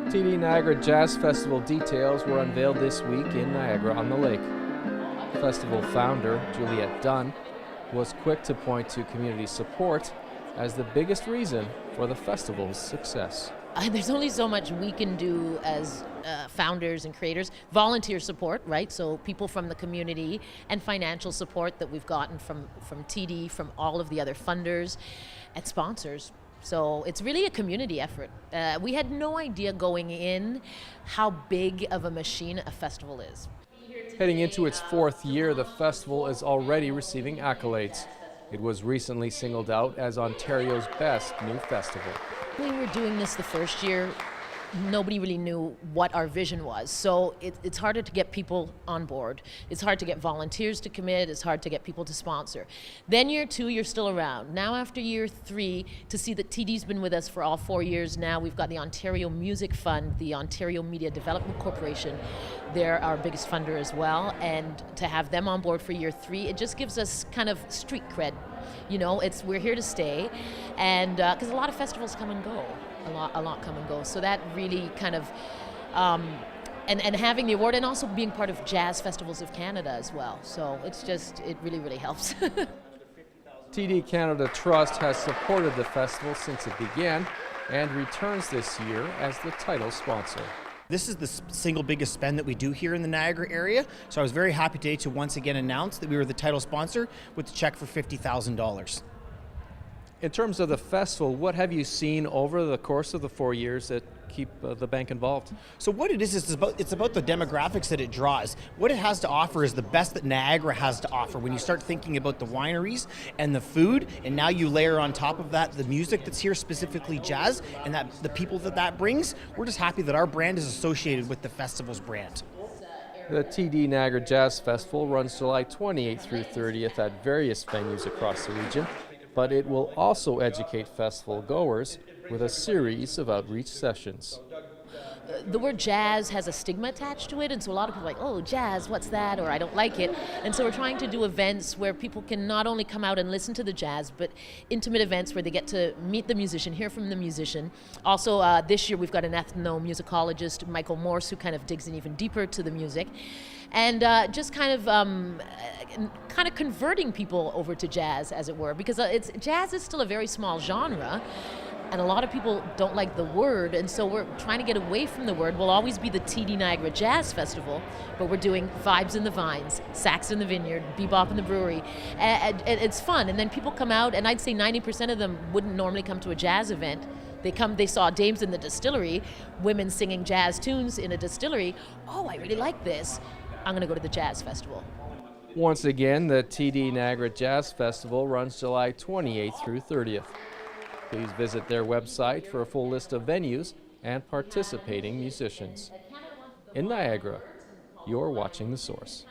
TD Niagara Jazz Festival details were unveiled this week in Niagara-on-the-Lake. Festival founder Juliette Dunn was quick to point to community support as the biggest reason for the festival's success. There's only so much we can do as founders and creators. Volunteer support, right? So people from the community, and financial support that we've gotten from TD, from all of the other funders and sponsors. So it's really a community effort. We had no idea going in how big of a machine a festival is. Heading into its fourth year, the festival is already receiving accolades. It was recently singled out as Ontario's best new festival. When we were doing this the first year, nobody really knew what our vision was. So it's harder to get people on board. It's hard to get volunteers to commit. It's hard to get people to sponsor. Then year two, you're still around. Now after year three, to see that TD's been with us for all 4 years now, we've got the Ontario Music Fund, the Ontario Media Development Corporation. They're our biggest funder as well. And to have them on board for year three, it just gives us kind of street cred. You know, we're here to stay, and because a lot of festivals come and go. A lot come and go. So that really kind of, and having the award, and also being part of Jazz Festivals of Canada as well. So it really, really helps. TD Canada Trust has supported the festival since it began and returns this year as the title sponsor. This is the single biggest spend that we do here in the Niagara area, so I was very happy today to once again announce that we were the title sponsor with a check for $50,000. In terms of the festival, what have you seen over the course of the 4 years that keep the bank involved? So what it is it's about the demographics that it draws. What it has to offer is the best that Niagara has to offer. When you start thinking about the wineries and the food, and now you layer on top of that the music that's here, specifically jazz, and the people that brings, we're just happy that our brand is associated with the festival's brand. The TD Niagara Jazz Festival runs July 28th through 30th at various venues across the region, but it will also educate festival goers with a series of outreach sessions. The word jazz has a stigma attached to it, and so a lot of people are like, oh, jazz, what's that? Or I don't like it. And so we're trying to do events where people can not only come out and listen to the jazz, but intimate events where they get to meet the musician, hear from the musician. Also, this year we've got an ethnomusicologist, Michael Morse, who kind of digs in even deeper to the music. And just kind of converting people over to jazz, as it were, because jazz is still a very small genre. And a lot of people don't like the word, and so we're trying to get away from the word. We'll always be the TD Niagara Jazz Festival, but we're doing vibes in the vines, sax in the vineyard, bebop in the brewery. And it's fun, and then people come out, and I'd say 90% of them wouldn't normally come to a jazz event. They saw Dames in the Distillery, women singing jazz tunes in a distillery. Oh, I really like this. I'm going to go to the Jazz Festival. Once again, the TD Niagara Jazz Festival runs July 28th through 30th. Please visit their website for a full list of venues and participating musicians. In Niagara, you're watching The Source.